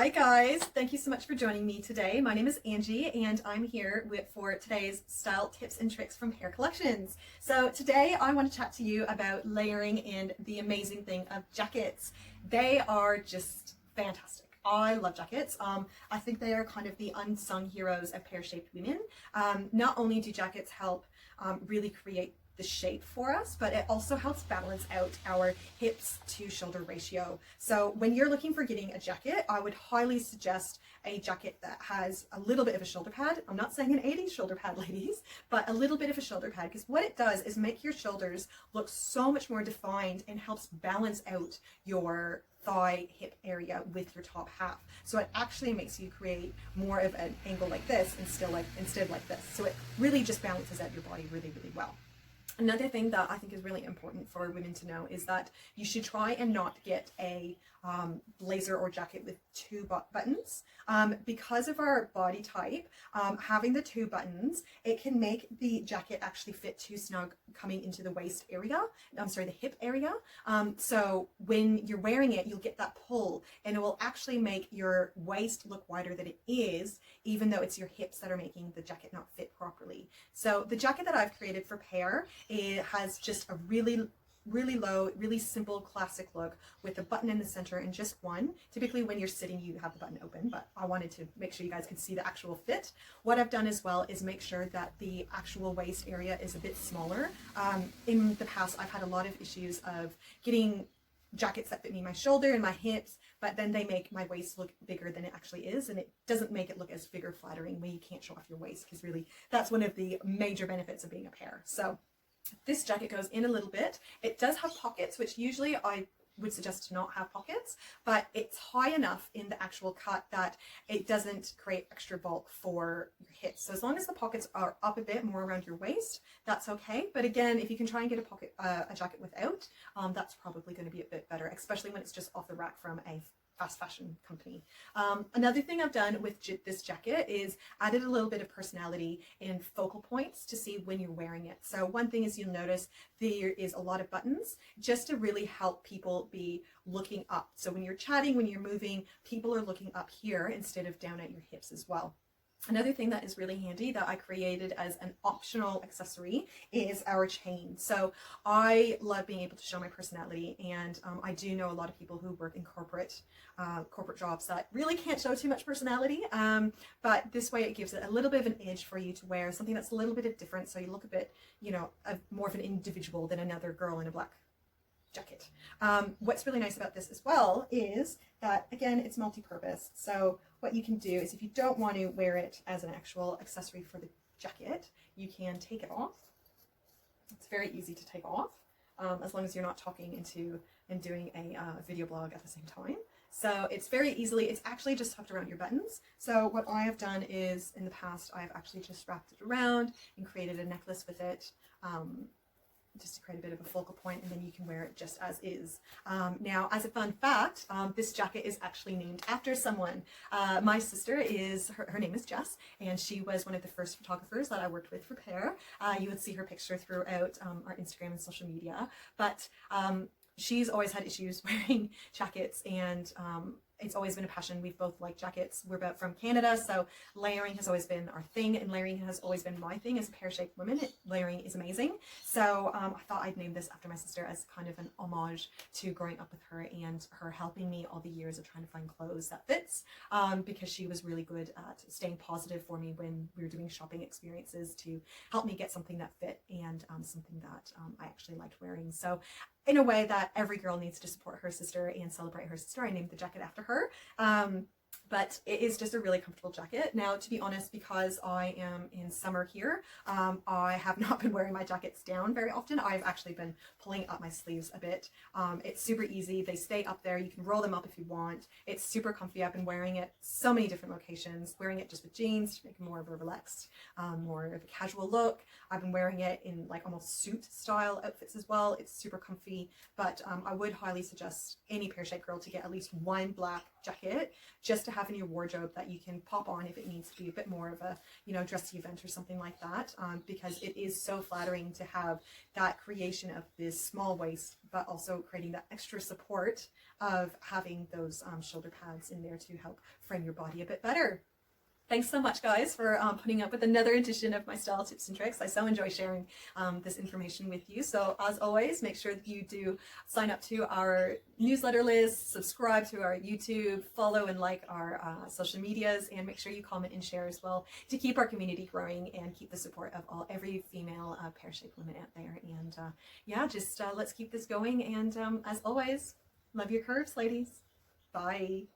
Hi guys, thank you so much for joining me today. My name is Angie and I'm here for today's style tips and tricks from Pear Collections. So today I want to chat to you about layering and the amazing thing of jackets. They are just fantastic. I love jackets. I think they are kind of the unsung heroes of pear-shaped women. Not only do jackets help really create the shape for us, but it also helps balance out our hips to shoulder ratio. So when you're looking for getting a jacket, I would highly suggest a jacket that has a little bit of a shoulder pad. I'm not saying an 80s shoulder pad, ladies, but a little bit of a shoulder pad, because what it does is make your shoulders look so much more defined and helps balance out your thigh hip area with your top half. So it actually makes you create more of an angle like this instead of like this. So it really just balances out your body really, really well. Another thing that I think is really important for women to know is that you should try and not get a blazer or jacket with two buttons. Because of our body type, having the two buttons, it can make the jacket actually fit too snug coming into the waist area. I'm sorry, the hip area. So when you're wearing it, you'll get that pull and it will actually make your waist look wider than it is, even though it's your hips that are making the jacket not fit properly. So the jacket that I've created for Pear, it has just a really low, really simple classic look with a button in the center and just one. Typically when you're sitting you have the button open, but I wanted to make sure you guys could see the actual fit. What I've done as well is make sure that the actual waist area is a bit smaller. In the past I've had a lot of issues of getting jackets that fit me my shoulder and my hips, but then they make my waist look bigger than it actually is, and it doesn't make it look as figure flattering when you can't show off your waist, because really that's one of the major benefits of being a Pear. So this jacket goes in a little bit. It does have pockets, which usually I would suggest to not have pockets, but it's high enough in the actual cut that it doesn't create extra bulk for your hips. So as long as the pockets are up a bit more around your waist, that's okay. But again, if you can try and get a jacket without, that's probably going to be a bit better, especially when it's just off the rack from a fast fashion company. Another thing I've done with this jacket is added a little bit of personality in focal points to see when you're wearing it. So one thing is you'll notice there is a lot of buttons just to really help people be looking up. So when you're chatting, when you're moving, people are looking up here instead of down at your hips as well. Another thing that is really handy that I created as an optional accessory is our chain. So I love being able to show my personality, and I do know a lot of people who work in corporate jobs that really can't show too much personality, but this way it gives it a little bit of an edge for you to wear something that's a little bit different, so you look a bit, you know, more of an individual than another girl in a black jacket. What's really nice about this as well is that, again, it's multi-purpose. So what you can do is, if you don't want to wear it as an actual accessory for the jacket, you can take it off. It's very easy to take off, as long as you're not talking into and doing a video blog at the same time. So it's very easily, it's actually just tucked around your buttons. So what I have done is, in the past, I've actually just wrapped it around and created a necklace with it, just to create a bit of a focal point, and then you can wear it just as is. Now, as a fun fact, this jacket is actually named after someone. My sister is, her name is Jess, and she was one of the first photographers that I worked with for Pear. You would see her picture throughout our Instagram and social media, but she's always had issues wearing jackets, and it's always been a passion. We've both liked jackets. We're both from Canada, so layering has always been our thing, and layering has always been my thing as a pear-shaped woman. Layering is amazing. So I thought I'd name this after my sister as kind of an homage to growing up with her and her helping me all the years of trying to find clothes that fits, because she was really good at staying positive for me when we were doing shopping experiences to help me get something that fit and something that I actually liked wearing. So in a way that every girl needs to support her sister and celebrate her sister, I named the jacket after her. But it is just a really comfortable jacket. Now, to be honest, because I am in summer here, I have not been wearing my jackets down very often. I've actually been pulling up my sleeves a bit. It's super easy. They stay up there. You can roll them up if you want. It's super comfy. I've been wearing it so many different locations, wearing it just with jeans to make it more of a relaxed, more of a casual look. I've been wearing it in like almost suit style outfits as well. It's super comfy, but I would highly suggest any pear-shaped girl to get at least one black jacket just to have in your wardrobe that you can pop on if it needs to be a bit more of a, dressy event or something like that, because it is so flattering to have that creation of this small waist, but also creating that extra support of having those shoulder pads in there to help frame your body a bit better. Thanks so much, guys, for putting up with another edition of my style tips and tricks. I so enjoy sharing this information with you. So as always, make sure that you do sign up to our newsletter list, subscribe to our YouTube, follow and like our social medias, and make sure you comment and share as well to keep our community growing and keep the support of every female pear-shaped woman out there. And yeah, just let's keep this going. And as always, love your curves, ladies. Bye.